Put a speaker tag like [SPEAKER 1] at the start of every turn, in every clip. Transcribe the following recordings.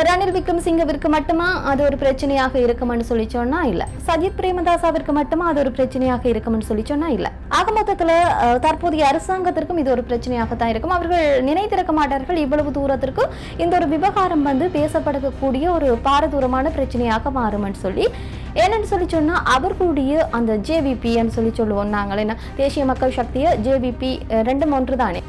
[SPEAKER 1] ரணில் விக்ரமசிங்கவிற்கு மட்டுமா அது ஒரு பிரச்சனையாக இருக்கும்னு சொல்லி சொன்னா இல்ல. சஜித் பிரேமதாசவிற்கு மட்டுமா அது ஒரு பிரச்சனையாக இருக்கும்னு சொல்லி சொன்னா இல்ல. ஆக மொத்தத்துல தற்போதைய அரசாங்கத்திற்கும் இது ஒரு பிரச்சனையாகத்தான் இருக்கும். அவர்கள் நினைத்திருக்க மாட்டார்கள் இவ்வளவு தூரத்திற்கு இந்த ஒரு விவகாரம் பேசப்படக்கூடிய ஒரு பாரதூரமான பிரச்சனையாக மாறும்னு சொல்லி. ஏன்னு சொல்லி சொன்னா அவர்களுடைய அந்த ஜேவிபின்னு சொல்லி சொல்லுவோம் நாங்கள், என்ன தேசிய மக்கள் சக்திய ஜேவிபி ரெண்டும் ஒன்று தானே.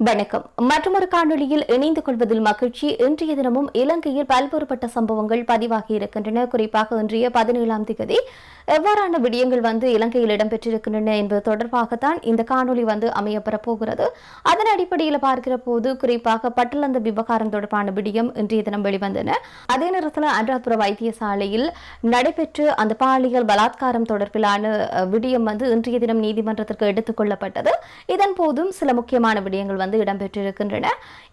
[SPEAKER 1] வணக்கம். மற்றொரு காணொலியில் இணைந்து கொள்வதில் மகிழ்ச்சி. இன்றைய தினமும் இலங்கையில் பல்வேறுபட்ட சம்பவங்கள் பதிவாகி இருக்கின்றன. குறிப்பாக இன்றைய 17ஆம் தேதி எவ்வாறான விடயங்கள் இலங்கையில் இடம்பெற்றிருக்கின்றன என்பது தொடர்பாகத்தான் இந்த காணொலி அமையப்பெற போகிறது. அதன் அடிப்படையில் பார்க்கிற போது குறிப்பாக பட்டலந்த விவகாரம் தொடர்பான விடயம் இன்றைய தினம் வெளிவந்தன. அதே நேரத்தில் அனுராதபுர வைத்தியசாலையில் நடைபெற்று அந்த பாலியல் பலாத்காரம் தொடர்பிலான விடயம் இன்றைய தினம் நீதிமன்றத்திற்கு எடுத்துக் கொள்ளப்பட்டது. இதன் போதும் சில முக்கியமான விடயங்கள் இடம்பெற்றிருக்கின்றன.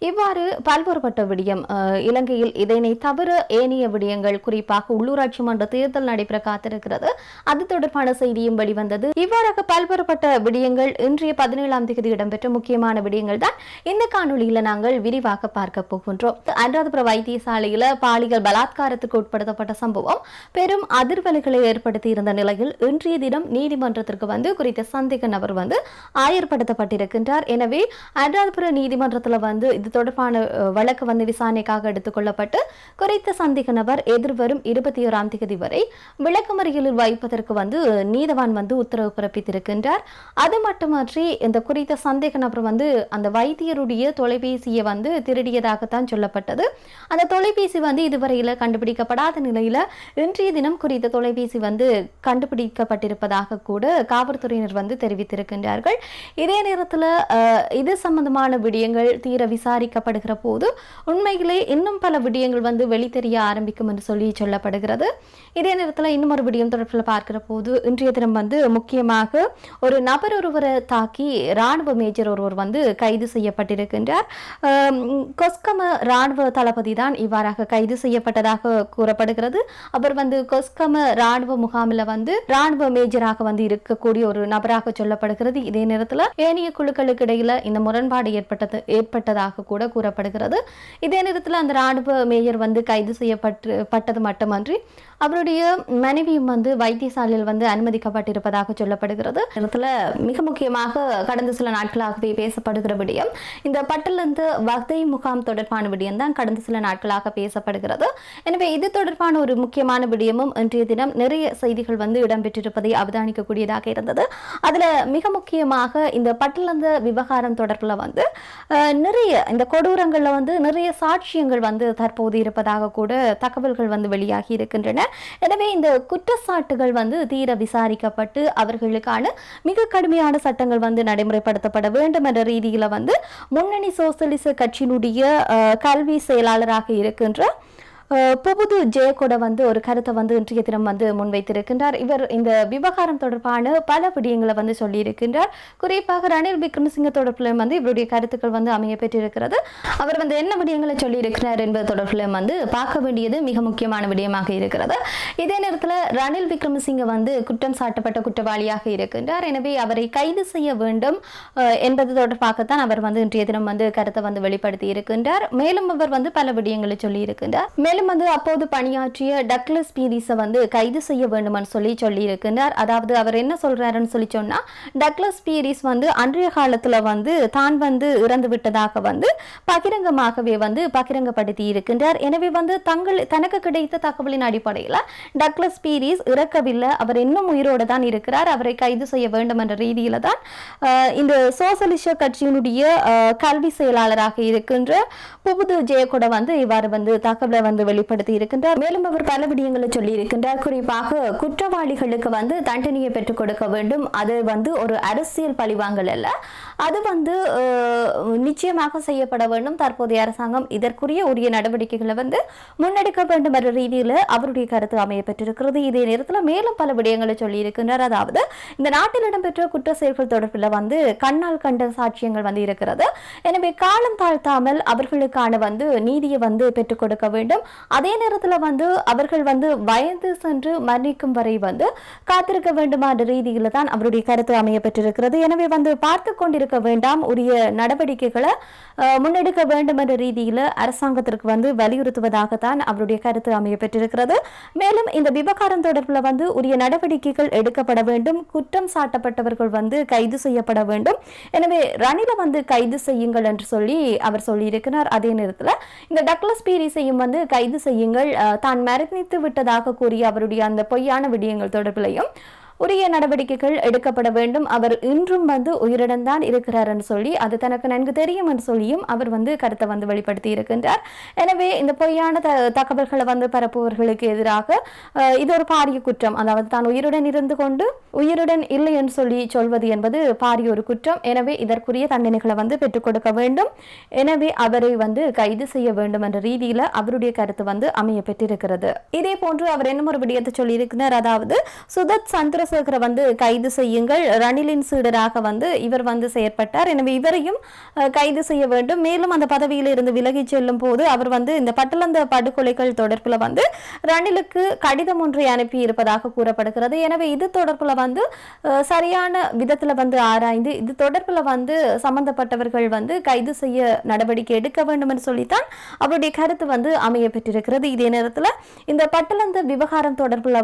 [SPEAKER 1] இவ்வாறு பல்வேறுபட்ட விடயம் இலங்கையில் இதனை தவிர ஏனைய விடயங்கள் குறிப்பாக உள்ளூராட்சி மன்ற தேர்தல் நடைபெற காத்திருக்கிறது. அது தொடர்பான செய்தியும் வெளிவந்தது. இவ்வாறாக பல்வேறுபட்ட விடயங்கள் இன்றைய 17ஆம் தேதி இடம்பெற்ற முக்கியமான விடயங்கள் தான் இந்த காணொலியில நாங்கள் விரிவாக பார்க்க போகின்றோம். அனுராதபுர வைத்தியசாலையில பாலியல் பலாத்காரத்துக்கு உட்படுத்தப்பட்ட சம்பவம் பெரும் அதிர்வலைகளை ஏற்படுத்தி இருந்த நிலையில் இன்றைய தினம் நீதிமன்றத்திற்கு குறித்த சந்தேக நபர் ஆயர்படுத்தப்பட்டிருக்கின்றார். எனவே அனுராதபுர நீதிமன்றத்தில் இது தொடர்பான வழக்கு விசாரணைக்காக எடுத்துக் கொள்ளப்பட்டு குறித்த சந்தேக நபர் எதிர்வரும் 21ஆம் தேதி வரை விளக்கமறியலில் வைப்பதற்கு நீதவான் உத்தரவு பிறப்பித்திருக்கின்றார். அது மட்டுமன்றி இந்த குறித்த சந்தேக நபர் அந்த வைத்தியருடைய தொலைபேசியை திருடியதாகத்தான் சொல்லப்பட்டது. அந்த தொலைபேசி இதுவரையில கண்டுபிடிக்கப்படாத நிலையில இன்றைய தினம் குறித்த தொலைபேசி கண்டுபிடிக்கப்பட்டிருப்பதாக கூட காவல்துறையினர் தெரிவித்திருக்கின்றார்கள். இதே நேரத்தில் இது சம்பந்தமான விடயங்கள் தீர விசாரிக்கப்படுகிற போது உண்மையிலே இன்னும் பல விடயங்கள் வெளித்தெரிய ஆரம்பிக்கும் என்று சொல்லி சொல்லப்படுகிறது. இதே நேரத்தில் இன்னும் ஒரு விடயம் தொடர்பில் பார்க்கிற போது இன்றைய தினம் முக்கியமாக ஒரு நபர் ஒருவரை தாக்கி ராணுவ மேஜர் ஒருவர் கைது செய்யப்பட்டிருக்கின்றார். கொஸ்கம ராணுவ தளபதி தான் இவ்வாறாக கைது செய்யப்பட்டதாக கூறப்படுகிறது. அவர் கொஸ்கம ராணுவ முகாமில் ராணுவ மேஜராக இருக்கக்கூடிய ஒரு நபராக சொல்லப்படுகிறது. இதே நேரத்தில் ஏனைய குழுக்களுக்கு இடையில இந்த முரண்பாடு ஏற்பட்டதாக கூட கூறப்படுகிறது. இதே நேரத்தில் அந்த ராணுவ மேயர் கைது செய்யப்பட்டது மட்டுமன்றி அவருடைய மனைவியும் வைத்தியசாலையில் அனுமதிக்கப்பட்டிருப்பதாக சொல்லப்படுகிறது. மிக முக்கியமாக கடந்த சில நாட்களாகவே பேசப்படுகிற விடயம் இந்த பட்டலந்து வகை முகாம் தொடர்பான விடயம் தான் கடந்த சில நாட்களாக பேசப்படுகிறது. எனவே இது தொடர்பான ஒரு முக்கியமான விடயமும் இன்றைய தினம் நிறைய செய்திகள் இடம்பெற்றிருப்பதை அவதானிக்கக்கூடியதாக இருந்தது. அதுல மிக முக்கியமாக இந்த பட்டலந்த விவகாரம் தொடர்பில் நிறைய இந்த கொடூரங்கள்ல நிறைய சாட்சியங்கள் தற்போது இருப்பதாக கூட தகவல்கள் வெளியாகி இருக்கின்றன. எனவே இந்த குற்றச்சாட்டுகள் தீர விசாரிக்கப்பட்டு அவர்களுக்கான மிக கடுமையான சட்டங்கள் நடைமுறைப்படுத்தப்பட வேண்டும் என்ற ரீதியில முன்னணி சோசலிச கட்சியினுடைய கல்வி செயலாளராக இருக்கின்ற புபுது ஜெயகொட ஒரு கருத்தை இன்றைய தினம் முன்வைத்திருக்கின்றார். இவர் இந்த விவகாரம் தொடர்பான பல விடயங்களை சொல்லி இருக்கின்றார். குறிப்பாக ரணில் விக்ரமசிங்க தொடர்பில் இவருடைய கருத்துக்கள் அமைய பெற்றிருக்கிறது. அவர் என்ன விடயங்களை சொல்லி இருக்கிறார் என்பது தொடர்பில் பார்க்க வேண்டியது மிக முக்கியமான விடயமாக இருக்கிறது. இதே நேரத்தில் ரணில் விக்ரமசிங்க குற்றம் சாட்டப்பட்ட குற்றவாளியாக இருக்கின்றார். எனவே அவரை கைது செய்ய வேண்டும் என்பது தொடர்பாகத்தான் அவர் இன்றைய தினம் கருத்தை வெளிப்படுத்தி இருக்கின்றார். மேலும் அவர் பல விடயங்களை சொல்லி இருக்கின்றார். மேலும் அப்போது பணியாற்றிய டக்ளஸ் பீரிஸை கைது செய்ய வேண்டும் சொல்லி இருக்கின்றார். அதாவது அவர் என்ன சொல்றாருன்னு சொல்லி சொன்னா டக்ளஸ் பீரிஸ் அன்றைய காலத்துல தான் இறந்து விட்டதாக பகிரங்கமாகவே பகிரங்கப்படுத்தி இருக்கின்றார். எனவே தனக்கு கிடைத்த தகவலின் அடிப்படையில் டக்ளஸ் பீரிஸ் இறக்கவில்லை, அவர் இன்னும் உயிரோடு தான் இருக்கிறார், அவரை கைது செய்ய வேண்டும் என்ற ரீதியில தான் இந்த சோசலிச கட்சியினுடைய கல்வி செயலாளராக இருக்கின்ற புபுது ஜெயகொட இவ்வாறு தகவலை வெளிப்படுத்தி இருக்கின்றார். மேலும் அவர் பல விடயங்களை சொல்லி இருக்கின்றார். குறிப்பாக குற்றவாளிகளுக்கு தண்டனையை பெற்றுக் கொடுக்க வேண்டும். அது ஒரு அரசியல் பழிவாங்கல் அல்ல, அது நிச்சயமாக செய்யப்பட வேண்டும். தற்போதைய அரசாங்கம் இதற்குரிய உரிய நடவடிக்கைகளை முன்னெடுக்க வேண்டும் என்ற ரீதியில் அவருடைய கருத்து அமைய பெற்றிருக்கிறது. இதே நேரத்தில் மேலும் பல விடயங்களை சொல்லி இருக்கின்றார். அதாவது இந்த நாட்டில் இடம்பெற்ற குற்ற செயல்கள் தொடர்பில் கண்ணால் கண்ட சாட்சியங்கள் இருக்கிறது. எனவே காலம் தாழ்த்தாமல் அவர்களுக்கான நீதியை பெற்றுக் கொடுக்க வேண்டும். அதே நேரத்தில் அவர்கள் வயது சென்று மரணிக்கும் வரை காத்திருக்க வேண்டுமா என்ற ரீதியில் தான் அவருடைய கருத்து அமைய பெற்றிருக்கிறது. எனவே பார்த்து கொண்டிருக்க வேண்டாம், உரிய நடவடிக்கைகளை முன்னெடுக்க வேண்டும் என்ற ரீதியில் அரசாங்கத்திற்கு வலியுறுத்துவதாகத்தான் அவருடைய கருத்து அமைய பெற்றிருக்கிறது. மேலும் இந்த விவகாரம் தொடர்பில் உரிய நடவடிக்கைகள் எடுக்கப்பட வேண்டும். குற்றம் சாட்டப்பட்டவர்கள் கைது செய்யப்பட வேண்டும். எனவே ரணில கைது செய்யுங்கள் என்று சொல்லி அவர் சொல்லியிருக்கிறார். அதே நேரத்தில் இந்த டக்ளஸ் பீரிஸையும் கைது செய்யுங்கள், தான் மரணித்து விட்டதாக கூறிய அவருடைய அந்த பொய்யான விடயங்கள் தொடர்பிலையும் உரிய நடவடிக்கைகள் எடுக்கப்பட வேண்டும். அவர் இன்றும் உயிருடன் தான் இருக்கிறார் என்று சொல்லி அது தனக்கு நன்கு தெரியும் என்று சொல்லியும் அவர் கருத்தை வெளிப்படுத்தி இருக்கின்றார். எனவே இந்த பொய்யான தகவல்களை பரப்புவர்களுக்கு எதிராக இது ஒரு பாரிய குற்றம். அதாவது தான் உயிருடன் இருந்து கொண்டு உயிருடன் இல்லை என்று சொல்லி சொல்வது என்பது பாரிய ஒரு குற்றம். எனவே இதற்குரிய தண்டனைகளை பெற்றுக் கொடுக்க வேண்டும். எனவே அவரை கைது செய்ய வேண்டும் என்ற ரீதியில் அவருடைய கருத்து அமைய பெற்றிருக்கிறது. இதே போன்று அவர் என்ன ஒரு விடயத்தை சொல்லி இருக்கிறார். அதாவது சுதத் சந்திர கைது செய்யுங்கள், ரணிலின் சீடராக இவர் செயற்பட்டார். எனவே இவரையும் கைது செய்ய வேண்டும். மேலும் அந்த பதவியில் இருந்து விலகி செல்லும் போது அவர் இந்த பட்டலந்த படுகொலைகள் தொடர்பில் ரணிலுக்கு கடிதம் ஒன்றை அனுப்பி இருப்பதாக கூறப்படுகிறது. எனவே இது தொடர்பில் சரியான விதத்தில் ஆராய்ந்து இது தொடர்பில் சம்பந்தப்பட்டவர்கள் கைது செய்ய நடவடிக்கை எடுக்க வேண்டும் என்று சொல்லித்தான் அவருடைய கருத்து அமைய பெற்றிருக்கிறது. இதே நேரத்தில் இந்த பட்டலந்த விவகாரம் தொடர்பில்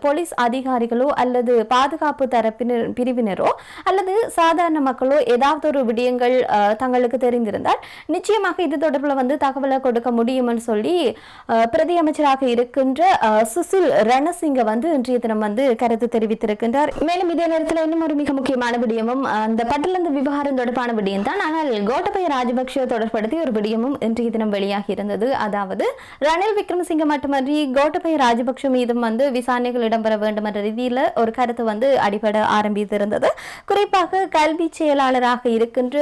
[SPEAKER 1] போலீஸ் அதிகாரிகளோ அல்லது பாதுகாப்பு தரப்பினர் பிரிவினரோ அல்லது சாதாரண மக்களோ ஏதாவது ஒரு விடயங்கள் தங்களுக்கு தெரிந்திருந்தால் நிச்சயமாக இது தொடர்பில் தகவலை கொடுக்க முடியும் என்று சொல்லி பிரதி அமைச்சராக இருக்கின்ற சுசில் ரணசிங்க இன்றைய தினம் கருத்து தெரிவித்திருக்கின்றார். மேலும் இதே நேரத்தில் இன்னும் ஒரு மிக முக்கியமான விடயமும் அந்த பட்டலந்த விவகாரம் தொடர்பான விடயம் தான். ஆனால் கோட்டபய ராஜபக்ஷ தொடர்படுத்தி ஒரு விடயமும் இன்றைய தினம் வெளியாகி இருந்தது. அதாவது ரணில் விக்ரமசிங்க மட்டுமன்றி கோட்டபய ராஜபக்ஷ மீதும் விசாரணைகள் இடம்பெற வேண்டும் என்ற ரீதியில் ஒரு கருத்து அடிபட ஆரம்பித்திருந்தது. குறிப்பாக கல்வி செயலாளராக இருக்கின்ற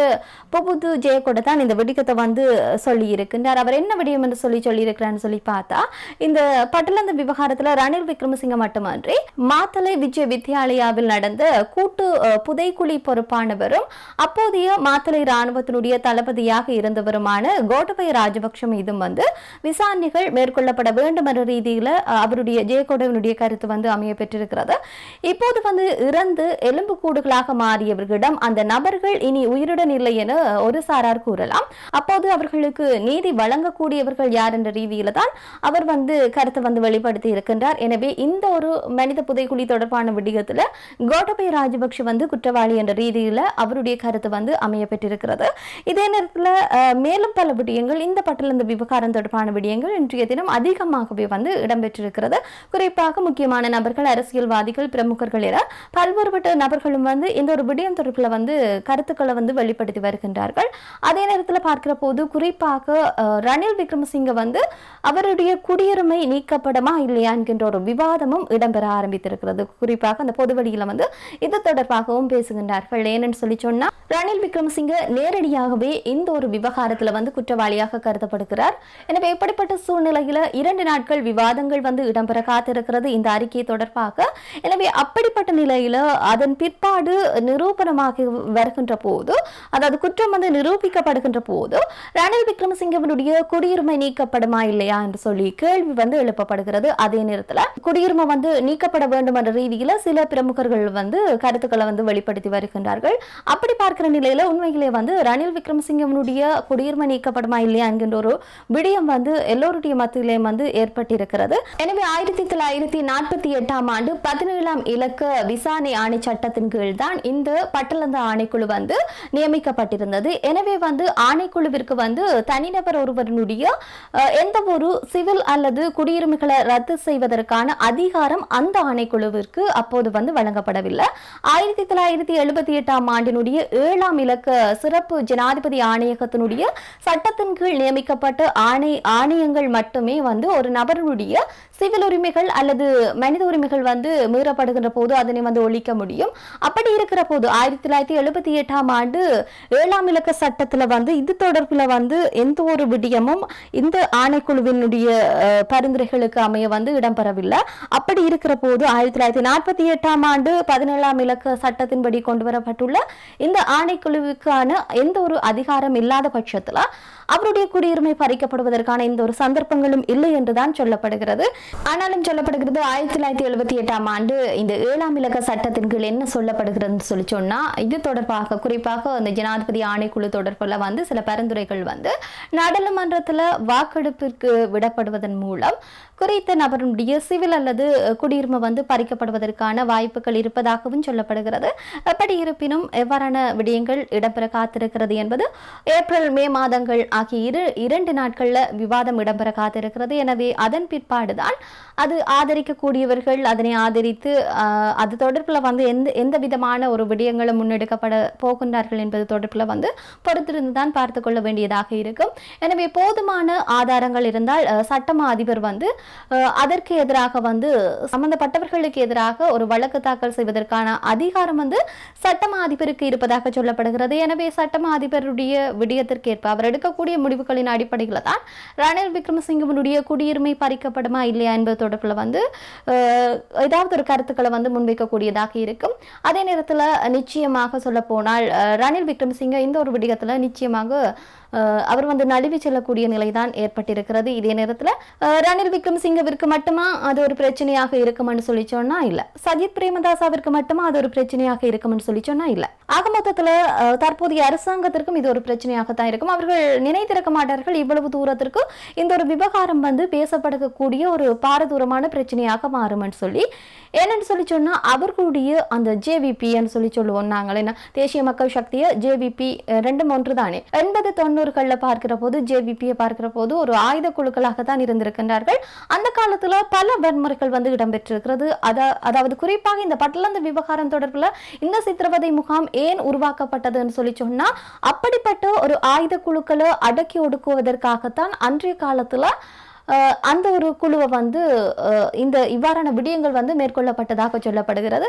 [SPEAKER 1] பொபுது ஜெயகொட தான் இந்த விடயத்தை சொல்லி இருக்கின்றார். அவர் என்ன விடயம் என்று சொல்லியிருக்கிறான்னு சொல்லி பார்த்தா, இந்த பட்டலந்த விவகாரத்தில் ரணில் விக்ரமசிங்க மட்டுமன்றி மாத்தளை விஜய வித்யாலயாவில் நடந்த கூட்டு புதைக்குழி பொறுப்பானவரும் அப்போதைய மாத்தளை இராணுவத்தினுடைய தளபதியாக இருந்தவருமான கோட்டபய ராஜபக்ஷ மீதும் விசாரணைகள் மேற்கொள்ளப்பட வேண்டும் என்ற ரீதியில் அவருடைய ஜெயகொடவனுடைய கருத்து அமைய பெற்றிருக்கிறது. இப்போது இறந்து எலும்பு கூடுகளாக மாறியவர்களிடம் அந்த நபர்கள் இனி உயிருடன் இல்லை என ஒரு சாரார் கூறலாம். அப்போது அவர்களுக்கு நீதி வழங்கக்கூடியவர்கள் யார் என்ற ரீதியில தான் அவர் கருத்தை வெளிப்படுத்தி இருக்கின்றார். எனவே இந்த ஒரு மனித புதைக்குழி தொடர்பான விடயத்தில் கோட்டபய ராஜபக்ஷ குற்றவாளி என்ற ரீதியில் அவருடைய கருத்து அமைய பெற்றிருக்கிறது. இதே நேரத்தில் மேலும் பல விடயங்கள் இந்த பட்டலந்த விவகாரம் தொடர்பான விடயங்கள் இன்றைய தினம் அதிகமாகவே இடம்பெற்றிருக்கிறது. குறிப்பாக முக்கியமான நபர்கள், அரசியல்வாதிகள், பிரமுகர்கள் என பல்வேறுபட்ட நபர்களும் இந்த ஒரு விடயம் தொடர்பில் கருத்துக்களை வெளிப்படுத்தி வருகின்றார்கள். அதே நேரத்தில் பார்க்கிற போது குறிப்பாக ரணில் விக்ரமசிங்க அவருடைய குடியுரிமை நீக்கப்படுமா இல்லையா என்கின்ற ஒரு விவாதமும் இடம்பெற ஆரம்பித்திருக்கிறது. குறிப்பாக அந்த பொதுவெளியில இது தொடர்பாகவும் பேசுகின்றார்கள். ஏனென்று சொல்லி சொன்னா, ரணில் விக்ரமசிங்க நேரடியாகவே இந்த ஒரு விவகாரத்தில் குற்றவாளியாக கருதப்படுகிறார். எனவே இப்படிப்பட்ட சூழ்நிலையில 2 நாட்கள் விவாதங்கள் இடம்பெற காத்திருக்கிறது இந்த அறிக்கை தொடர்பாக. எனவே அப்படிப்பட்ட நிலையில அதன் பிற்பாடு நிரூபணமாக வருகின்ற போது, அதாவது குற்றம் நிரூபிக்கப்படுகின்ற போது ரணில் விக்ரமசிங்கவனுடைய குடியுரிமை நீக்கப்படுமா இல்லையா என்று சொல்லி கேள்வி எழுப்பப்படுகிறது. அதே நேரத்தில் குடியுரிமை நீக்கப்பட வேண்டும் என்ற ரீதியில் சில பிரமுகர்கள் கருத்துக்களை வெளிப்படுத்தி வருகின்றார்கள். அப்படி பார்க்கிற நிலையில உண்மையிலே ரணில் விக்ரமசிங்கவனுடைய குடியுரிமை நீக்கப்படுமா இல்லையா என்கின்ற ஒரு விடயம் எல்லோருடைய மத்தியிலே ஏற்பட்டிருக்கிறது. எனவே 1948 ஆண்டு 17ஆம் இலக்க விசாரணை ஆணை சட்டத்தின் கீழ் தான் இந்த பட்டலந்த ஆணைக்குழு வந்து நியமிக்கப்பட்டிருந்தது. எனவே வந்து ஆணைக்குழுவிற்கு வந்து தனிநபர் ஒருவருடைய எந்த ஒரு சிவில் அல்லது குடியுரிமைகளை ரத்து செய்வதற்கான அதிகாரம் அந்த ஆணைக்குழுவிற்கு அப்போது வந்து வழங்கப்படவில்லை. 1978 ஆண்டினுடைய 7ஆம் இலக்க சிறப்பு ஜனாதிபதி ஆணையகத்தினுடைய சட்டத்தின் கீழ் நியமிக்கப்பட்ட ஆணையங்கள் மட்டுமே வந்து ஒரு நபருடைய சிவில் உரிமைகள் அல்லது மனித உரிமைகள் வந்து மீறப்படுகின்ற போது அதனை வந்து ஒழிக்க முடியும். அப்படி இருக்கிற போது 1978 ஆண்டு 7ஆம் இலக்க சட்டத்துல வந்து இது தொடர்பில் வந்து எந்த ஒரு விடயமும் இந்த ஆணைக்குழுவினுடைய பரிந்துரைகளுக்கு அமைய வந்து இடம்பெறவில்லை. அப்படி இருக்கிற போது 1948 ஆண்டு 17ஆம் இலக்க சட்டத்தின்படி கொண்டு வரப்பட்டுள்ள இந்த ஆணைக்குழுவுக்கான எந்த ஒரு அதிகாரம் இல்லாத பட்சத்துல அவருடைய குடியுரிமை பறிக்கப்படுவதற்கான எந்த ஒரு சந்தர்ப்பங்களும் இல்லை என்றுதான் சொல்லப்படுகிறது. ஆனாலும் சொல்லப்படுகிறது 1978 ஆண்டு இந்த 7ஆம் இலக்க சட்டத்தின் கீழ் என்ன சொல்லப்படுகிறது சொல்லி சொன்னா, இது தொடர்பாக குறிப்பாக இந்த ஜனாதிபதி ஆணைக்குழு தொடர்பில் வந்து சில பரிந்துரைகள் வந்து நாடாளுமன்றத்தில் வாக்கெடுப்பிற்கு விடப்படுவதன் மூலம் குறித்த நபருடைய சிவில் அல்லது குடியுரிமை வந்து பறிக்கப்படுவதற்கான வாய்ப்புகள் இருப்பதாகவும் சொல்லப்படுகிறது. அப்படி இருப்பினும் எவ்வாறான விடயங்கள் இடம்பெற காத்திருக்கிறது என்பது ஏப்ரல் மே மாதங்கள் ஆகிய இரண்டு நாட்கள்ல விவாதம் இடம்பெற காத்திருக்கிறது. எனவே அதன் பிற்பாடுதான் அது ஆதரிக்கக்கூடியவர்கள் அதனை ஆதரித்து அது தொடர்பில் வந்து எந்த விதமான ஒரு விடயங்களும் முன்னெடுக்கப்பட போகின்றார்கள் என்பது தொடர்பில் வந்து பொறுத்திருந்துதான் பார்த்து கொள்ள வேண்டியதாக இருக்கும். எனவே போதுமான ஆதாரங்கள் இருந்தால் சட்டமா அதிபர் வந்து அதற்கு எதிராக வந்து சம்பந்தப்பட்டவர்களுக்கு எதிராக ஒரு வழக்கு தாக்கல் செய்வதற்கான அதிகாரம் வந்து சட்டமா அதிபருக்கு இருப்பதாக சொல்லப்படுகிறது. எனவே சட்டமா அதிபருடைய விடயத்திற்கேற்ப அவர் எடுக்கக்கூடிய முடிவுகளின் அடிப்படையில் தான் ரணில் விக்ரமசிங்கவனுடைய குடியுரிமை பறிக்கப்படுமா இல்லையா என்பது தொடர்பில் வந்து ஏதாவது ஒரு கருத்துக்களை வந்து முன்வைக்கக்கூடியதாக இருக்கும். அதே நேரத்தில் நிச்சயமாக சொல்ல போனால் ரணில் விக்ரமசிங்க இந்த ஒரு விடயத்தில் நிச்சயமாக அவர் வந்து நழுவி செல்லக்கூடிய நிலைதான் ஏற்பட்டிருக்கிறது. இதே நேரத்தில் ரணில் விக்ரமசிங்கவிற்கு மட்டுமா அது ஒரு பிரச்சனையாக இருக்கும்னு சொல்லி சொன்னா இல்ல, சஜித் பிரேமதாசாவிற்கு மட்டுமா அது ஒரு பிரச்சனையாக இருக்கும்னு சொல்லி சொன்னா இல்ல. ஆக மொத்தத்தில் தற்போதைய அரசாங்கத்திற்கும் இது ஒரு பிரச்சனையாகத்தான் இருக்கும். அவர்கள் நினைத்திருக்க மாட்டார்கள் இவ்வளவு தூரத்திற்கு இந்த ஒரு விவகாரம் வந்து பேசப்படக்கூடிய ஒரு பாரதூரமான பிரச்சனையாக மாறும்னு சொல்லி. ஏன்னு சொல்லி சொன்னா அவர்களுடைய அந்த ஜேவிபின்னு சொல்லி சொல்லுவோம் நாங்கள், என்ன தேசிய மக்கள் சக்தியை ஜேவிபி ரெண்டும் ஒன்று தானே. 80-90களில் பார்க்கிற போது ஜேவிபியை பார்க்கிற போது ஒரு ஆயுத குழுக்களாகத்தான் இருந்திருக்கின்றார்கள். அந்த காலத்துல பல வன்முறைகள் வந்து இடம்பெற்றிருக்கிறது. அதாவது குறிப்பாக இந்த பட்டலந்த விவகாரம் தொடர்பில் இந்த சித்திரவதை முகாம் ஏன் உருவாக்கப்பட்டதுன்னு சொல்லி சொன்னா அப்படிப்பட்ட ஒரு ஆயுத குழுக்களை அடக்கி ஒடுக்குவதற்காகத்தான் அன்றைய காலத்துல அந்த ஒரு குழுவை வந்து இந்த இவ்வாறான விடயங்கள் வந்து மேற்கொள்ளப்பட்டதாக சொல்லப்படுகிறது.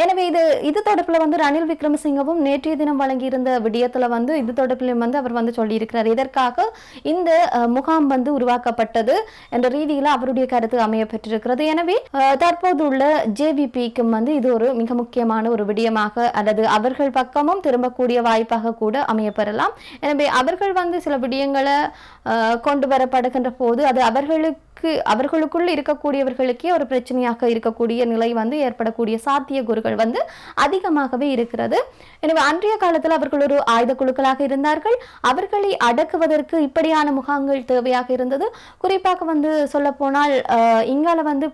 [SPEAKER 1] எனவே இது தொடர்பில் வந்து ரணில் விக்ரமசிங்கவும் நேற்றைய தினம் வழங்கியிருந்த விடயத்தில் வந்து இது தொடர்பிலும் வந்து அவர் வந்து சொல்லியிருக்கிறார். இதற்காக இந்த முகாம் வந்து உருவாக்கப்பட்டது என்ற ரீதியில் அவருடைய கருத்து அமைய பெற்றிருக்கிறது. எனவே தற்போது உள்ள ஜேவிபிக்கும் வந்து இது ஒரு மிக முக்கியமான ஒரு விடயமாக அல்லது அவர்கள் பக்கமும் திரும்பக்கூடிய வாய்ப்பாக கூட அமையப்பெறலாம். எனவே அவர்கள் வந்து சில விடயங்களை கொண்டு வரப்படுகின்ற போது அது அவர்களுக்குள் இருக்கக்கூடியவர்களுக்கே ஒரு பிரச்சனையாக இருக்கக்கூடிய நிலை வந்து ஏற்படக்கூடிய சாத்தியக்கூறுகள் வந்து அதிகமாகவே இருக்கிறது. எனவே அன்றைய காலத்தில் அவர்கள் ஒரு ஆயுத குழுக்களாக இருந்தார்கள். அவர்களை அடக்குவதற்கு இப்படியான முகாம்கள் தேவையாக இருந்தது. குறிப்பாக வந்து சொல்ல போனால் இங்கால வந்து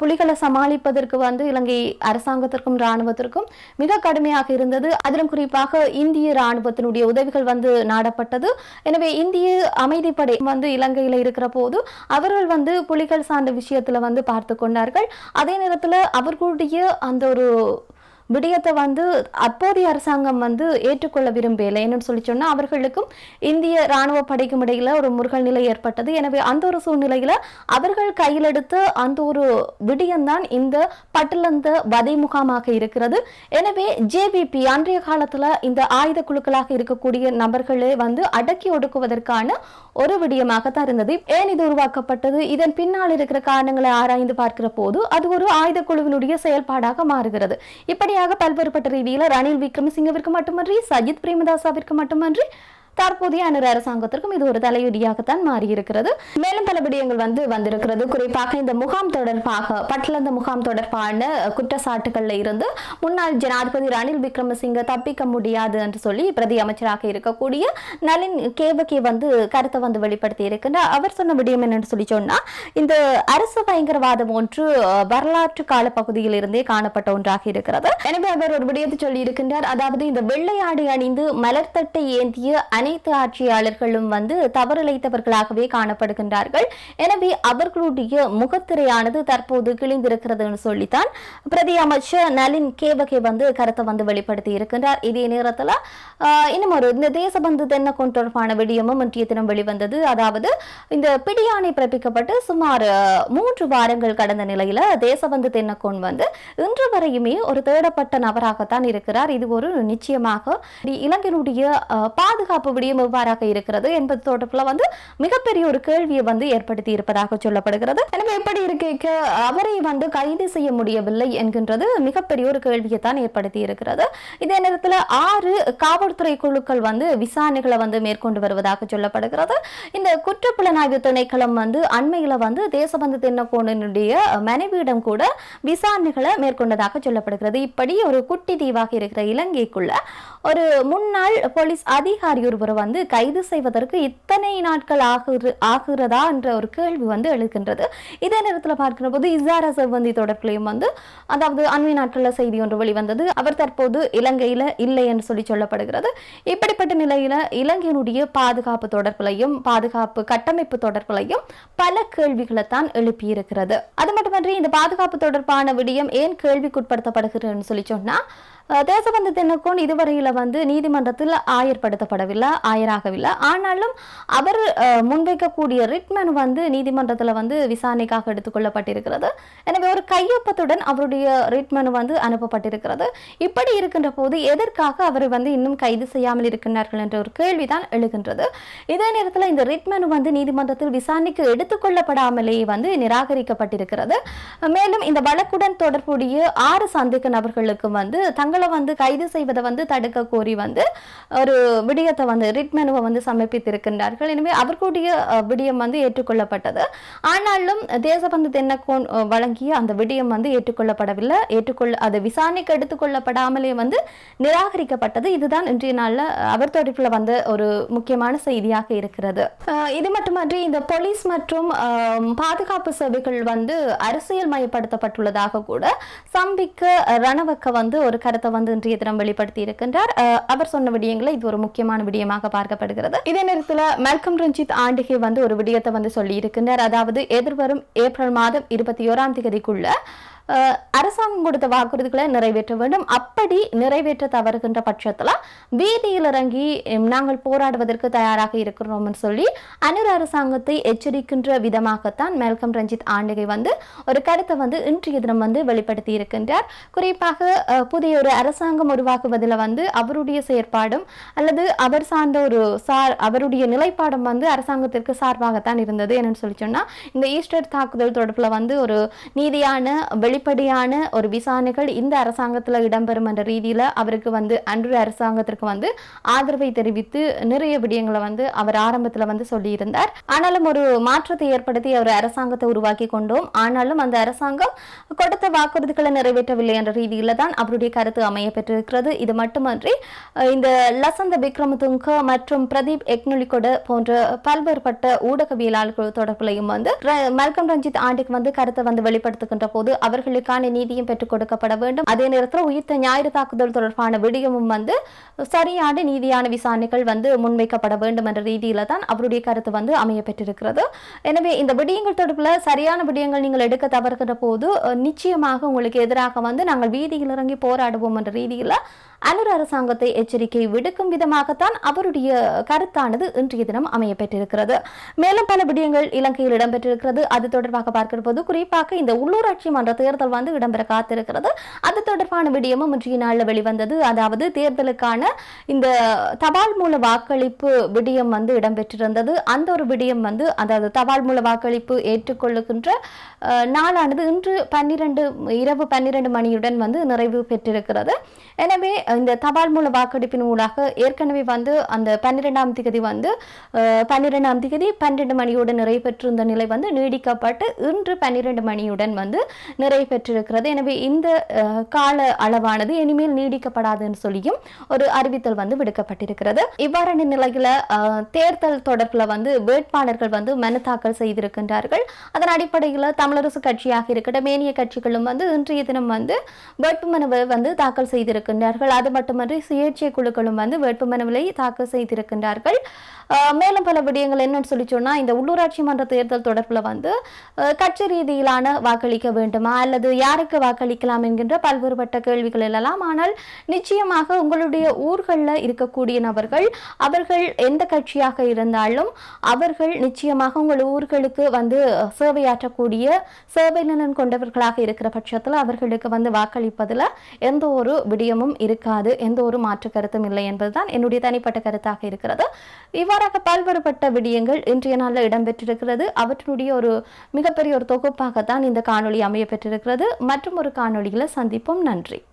[SPEAKER 1] புலிகளை சமாளிப்பதற்கு வந்து இலங்கை அரசாங்கத்திற்கும் இராணுவத்திற்கும் மிக கடுமையாக இருந்தது. அதிலும் குறிப்பாக இந்திய இராணுவத்தினுடைய உதவிகள் வந்து நாடப்பட்டது. எனவே இந்திய அமைதிப்படை வந்து இலங்கையில் இருக்கிற போது அவர்கள் வந்து புலிகள் சார்ந்த விஷயத்துல வந்து பார்த்து கொண்டார்கள். அதே நேரத்தில் அவர்களுடைய அந்த ஒரு விடயத்தை வந்து அப்போதைய அரசாங்கம் வந்து ஏற்றுக்கொள்ள விரும்பவில்லை. என்னன்னு சொல்லி சொன்னா அவர்களுக்கும் இந்திய இராணுவ படைக்கும் இடையில ஒரு முருகல் நிலை ஏற்பட்டது. எனவே அந்த ஒரு சூழ்நிலையில அவர்கள் கையில் எடுத்த அந்த ஒரு விடயம்தான் இந்த பட்டலந்த வதை முகாமாக இருக்கிறது. எனவே ஜேவிபி அன்றைய காலத்துல இந்த ஆயுத குழுக்களாக இருக்கக்கூடிய நபர்களை வந்து அடக்கி ஒடுக்குவதற்கான ஒரு விடயமாகத்தான் இருந்தது. ஏன் இது உருவாக்கப்பட்டது, இதன் பின்னால் இருக்கிற காரணங்களை ஆராய்ந்து பார்க்கிற போது அது ஒரு ஆயுத குழுவினுடைய செயல்பாடாக மாறுகிறது. இப்படியாக பல்வேறுபட்ட ரீதியில் ரணில் விக்ரமசிங்கவிற்கு மட்டுமன்றி சஜித் பிரேமதாசாவிற்கு மட்டுமன்றி தற்போதைய அனுர அரசாங்கத்திற்கும் இது ஒரு தலைவிதியாகத்தான் மாறியிருக்கிறது. மேலும் பல விடயங்கள் வந்திருக்கிறது. குறிப்பாக இந்த முகாம் தொடர்பாக பட்லந்த முகாம் தொடர்பான குற்றச்சாட்டுகள்ல இருந்து முன்னாள் ஜனாதிபதி ரணில் விக்ரமசிங்க தப்பிக்க முடியாது என்று சொல்லி பிரதி அமைச்சராக இருக்கக்கூடிய நளின் கேவகே கருத்தை வெளிப்படுத்தி இருக்கின்றார். அவர் சொன்ன விடயம் என்னன்னு சொல்லி சொன்னா, இந்த அரசு பயங்கரவாதம் ஒன்று வரலாற்று கால பகுதியில் இருந்தே காணப்பட்ட ஒன்றாக இருக்கிறது. எனவே அவர் ஒரு விடயத்தை சொல்லி இருக்கின்றார். அதாவது இந்த வெள்ளையாடை அணிந்து மலர்தட்டை ஏந்திய அனைத்து ஆட்சியாளர்களும் தவறிழைத்தவர்களாகவே காணப்படுகின்றார்கள். எனவே அவர்களுடைய முகத்திரையானது தற்போது கிழிந்திருக்கிறது என்று சொல்லித்தான் பிரதி அமைச்சர் நளின் கேவகே கருத்தை வெளிப்படுத்தி இருக்கின்றார். இதே நேரத்தில் இன்னும் ஒரு இந்த தேசபந்து தென்னக்கோன் தொடர்பான விடயமும் இன்றைய தினம் வெளிவந்தது. அதாவது இந்த பிடியாணை பிறப்பிக்கப்பட்டு சுமார் 3 வாரங்கள் கடந்த நிலையில தேசபந்து தென்னக்கோன் இன்று வரையுமே ஒரு தேடப்பட்ட நபராகத்தான் இருக்கிறார். இது ஒரு நிச்சயமாக இலங்கையினுடைய பாதுகாப்பு விடயம் எவ்வாறாக இருக்கிறது என்பது தொடர்பில் மிகப்பெரிய ஒரு கேள்வியை ஏற்படுத்தி இருப்பதாக சொல்லப்படுகிறது. எனவே எப்படி இருக்க அவரை கைது செய்ய முடியவில்லை என்கின்றது மிகப்பெரிய ஒரு கேள்வியை தான் ஏற்படுத்தி இருக்கிறது. இதே நேரத்தில் 6 காவல்துறை குழுக்கள் விசாரணைகளை மேற்கொண்டு வருவதாக சொல்லப்படுகிறது. இந்த குற்றப்புலனாய்வு திணைக்களம் அண்மையில தேசபந்து தென்னக்கோனுடைய மனைவியிடம் கூட விசாரணைகளை மேற்கொண்டதாக சொல்லப்படுகிறது. இப்படி ஒரு குட்டி தீவாக இருக்கிற இலங்கைக்குள்ள ஒரு முன்னாள் போலீஸ் அதிகாரி ஒருவர் கைது செய்வதற்கு இத்தனை நாட்கள் ஆகிறதா என்ற ஒரு கேள்வி எழுகின்றது. இதே நேரத்தில் பார்க்கிற போது இசாரா செவ்வந்தி தொடர்பிலையும் அதாவது அண்மை நாட்களில் செய்தி ஒன்று வெளிவந்தது. அவர் தற்போது இலங்கையில இல்லை என்று சொல்லி சொல்லப்படுகிறது. இப்படிப்பட்ட நிலையில இலங்கையினுடைய பாதுகாப்பு தொடர்பிலையும் பாதுகாப்பு கட்டமைப்பு தொடர்பிலையும் பல கேள்விகளை தான் எழுப்பியிருக்கிறது. அது மட்டுமன்றி இந்த பாதுகாப்பு தொடர்பான விடயம் ஏன் கேள்விக்குட்படுத்தப்படுகிறது சொல்லி சொன்னா, தேசபந்து தென்னக்கோன் இதுவரையில நீதிமன்றத்தில் ஆயராகவில்லை. ஆனாலும் அவர் முன்வைக்கக்கூடிய ரிட் மனு நீதிமன்றத்தில் விசாரணைக்காக எடுத்துக்கொள்ளப்பட்டிருக்கிறது. எனவே ஒரு கையொப்பத்துடன் அவருடைய ரிட் மனு அனுப்பப்பட்டிருக்கிறது. இப்படி இருக்கின்ற போது எதற்காக அவர் இன்னும் கைது செய்யாமல் இருக்கின்றார்கள் என்ற ஒரு கேள்விதான் எழுகின்றது. இதே நேரத்தில் இந்த ரிட் மனு நீதிமன்றத்தில் விசாரணைக்கு எடுத்துக்கொள்ளப்படாமலேயே நிராகரிக்கப்பட்டிருக்கிறது. மேலும் இந்த வழக்குடன் தொடர்புடைய 6 சந்தேக நபர்களுக்கு தங்களை கைது செய்வதை தடுக்க கோரி ஒரு விடயத்தை ரிட் மனுவை சமர்ப்பித்திருக்கின்றார்கள். எனவே அவர்களுடைய விடயம் ஏற்றுக்கொள்ளப்பட்டது. ஆனாலும் தேசபந்து தென்னக்கோன் வழங்கிய அந்த விடயம் ஏற்றுக்கொள்ளப்படவில்லை. அது விசாரணைக்கு எடுத்துக்கொள்ளப்படாமலே நிராகரிக்கப்பட்டது. இதுதான் இன்றைய நாளில் அவர் தொடர்பில் ஒரு முக்கியமான செய்தியாக இருக்கிறது. இது மட்டுமன்றி இந்த போலீஸ் மற்றும் பாதுகாப்பு சேவைகள் அரசியல் மயப்படுத்தப்பட்டுள்ளதாக கூட சம்பிக்க ரணவக்க ஒரு கருத்தை இன்றைய தினம் வெளிப்படுத்தி இருக்கின்றார். அவர் சொன்ன விடயங்களை இது ஒரு முக்கியமான விடயமாக பார்க்கப்படுகிறது. இதே நேரத்தில் மல்கம் ரஞ்சித் ஆண்டிகை ஒரு விடயத்தை சொல்லி இருக்கின்றார். அதாவது எதிர்வரும் ஏப்ரல் மாதம் 21ஆம் தேதிக்குள்ள அரசாங்கம் கொடுத்த வாக்குறுதிகளை நிறைவேற்ற வேண்டும். அப்படி நிறைவேற்ற தவறுகின்ற பட்சத்தில் வீதியில் இறங்கி நாங்கள் போராடுவதற்கு தயாராக இருக்கிறோம் சொல்லி அனுர அரசாங்கத்தை எச்சரிக்கின்ற விதமாகத்தான் மல்கம் ரஞ்சித் ஆண்டிகை ஒரு கருத்தை இன்றைய தினம் வெளிப்படுத்தி இருக்கின்றார். குறிப்பாக புதிய ஒரு அரசாங்கம் உருவாக்குவதில் அவருடைய செயற்பாடும் அல்லது அவர் சார்ந்த ஒரு அவருடைய நிலைப்பாடும் அரசாங்கத்திற்கு சார்பாகத்தான் இருந்தது. என்னன்னு சொல்லி சொன்னா, இந்த ஈஸ்டர் தாக்குதல் தொடர்பில் ஒரு நீதியான வெளிப்படையான ஒரு விசாரணைகள் இந்த அரசாங்கத்தில் இடம்பெறும் என்ற ரீதியில் அவருக்கு அன்று அரசாங்கத்திற்கு ஆதரவை தெரிவித்து நிறைய விடயங்களை அவர் ஆரம்பத்தில் சொல்லியிருந்தார். ஆனாலும் ஒரு மாற்றத்தை ஏற்படுத்தி அவர் அரசாங்கத்தை உருவாக்கி கொண்டோம். ஆனாலும் அந்த அரசாங்கம் கொடுத்த வாக்குறுதிகளை நிறைவேற்றவில்லை என்ற ரீதியில் தான் அவருடைய கருத்து அமைய பெற்றிருக்கிறது. இது மட்டுமன்றி இந்த லசந்த விக்ரமதுங்க மற்றும் பிரதீப் எக்னுலிகொட போன்ற பல்வேறுபட்ட ஊடகவியலாளர்கள் தொடர்பிலையும் மல்கம் ரஞ்சித் ஆண்டிக்கு கருத்தை வெளிப்படுத்துகின்ற போது அவர்களுக்கான நீதியும் பெற்றுக் கொடுக்கப்பட வேண்டும். அதே நேரத்தில் உயிர்த்த ஞாயிறு தாக்குதல் தொடர்பான விடயமும் சரியான நீதியான விசாரணைகள் முன்வைக்கப்பட வேண்டும் என்ற ரீதியில தான் அவருடைய கருத்து அமைய பெற்றிருக்கிறது. எனவே இந்த விடயங்கள் தொடர்பில் சரியான விடயங்கள் நீங்கள் எடுக்க தவறுகின்ற போது நிச்சயமாக உங்களுக்கு எதிராக நாங்கள் வீதியில் இறங்கி போராடுவோம் என்ற ரீதியில் அனுர அரசாங்கத்தை எச்சரிக்கை விடுக்கும் விதமாகத்தான் அவருடைய கருத்தானது இன்றைய தினம் அமைய பெற்றிருக்கிறது. மேலும் பல விடயங்கள் இலங்கையில் இடம்பெற்றிருக்கிறது. அது தொடர்பாக பார்க்கிற போது குறிப்பாக இந்த உள்ளூராட்சி மன்ற தேர்தல் தேர்தல் வந்து இடம்பெற காத்திருக்கிறது. அது தொடர்பான விடயமும் இன்றைய நாளில் வெளிவந்தது. அதாவது தேர்தலுக்கான இந்த தபால் மூல வாக்களிப்பு விடயம் வந்து இடம்பெற்றிருந்தது. அந்த ஒரு விடயம் வந்து அதாவது தபால் மூல வாக்களிப்பு ஏற்றுக்கொள்ளுகின்ற நாளானது இன்று இரவு 12 மணியுடன் வந்து நிறைவு பெற்றிருக்கிறது. எனவே இந்த தபால் மூல வாக்கெடுப்பின் ஊடாக ஏற்கனவே வந்து அந்த 12ஆம் திகதி வந்து 12 மணியுடன் நிறைவு பெற்றிருந்த நிலை வந்து நீடிக்கப்பட்டு இன்று 12 மணியுடன் வந்து நிறைவு பெற்றிருக்கிறது. எனவே இந்த கால அளவானது இனிமேல் நீடிக்கப்படாதுன்னு சொல்லியும் ஒரு அறிவித்தல் வந்து விடுக்கப்பட்டிருக்கிறது. இவ்வாறான நிலையில தேர்தல் தொடர்பில் வந்து வேட்பாளர்கள் வந்து மனு தாக்கல் செய்திருக்கின்றார்கள். அதன் அடிப்படையில் தமிழரசு கட்சியாக இருக்கட்டும் மேனிய கட்சிகளும் வந்து இன்றைய தினம் வந்து வேட்புமனுவை வந்து தாக்கல் செய்திருக்கின்றார்கள். அது மட்டுமன்றி சுயேட்சை குழுக்களும் வந்து வேட்புமனுவை தாக்கல் செய்திருக்கின்றார்கள். மேலும் பல விடயங்கள் என்னன்னு சொல்லி சொன்னா இந்த உள்ளூராட்சி மன்ற தேர்தல் தொடர்பில் வந்து கட்சி ரீதியிலான வாக்களிக்க வேண்டுமா அல்லது யாருக்கு வாக்களிக்கலாம் என்கின்ற பல்வேறுபட்ட கேள்விகள் எல்லாம். ஆனால் நிச்சயமாக உங்களுடைய ஊர்களில் இருக்கக்கூடிய நபர்கள் அவர்கள் எந்த கட்சியாக இருந்தாலும் அவர்கள் நிச்சயமாக உங்கள் ஊர்களுக்கு வந்து சேவையாற்றக்கூடிய சேவை நலன் கொண்டவர்களாக இருக்கிற பட்சத்தில் அவர்களுக்கு வந்து வாக்களிப்பதில் எந்த ஒரு விடயமும் இருக்காது, எந்த ஒரு மாற்று கருத்தும் இல்லை என்பதுதான் என்னுடைய தனிப்பட்ட கருத்தாக இருக்கிறது. இவ்வாறாக பல்வேறுபட்ட விடயங்கள் இன்றைய நாளில் இடம்பெற்றிருக்கிறது. அவற்றினுடைய ஒரு மிகப்பெரிய ஒரு தொகுப்பாகத்தான் இந்த காணொளி அமைய பெற்றிருக்கிறது. மற்றும் ஒரு காணொளியில் சந்திப்போம். நன்றி.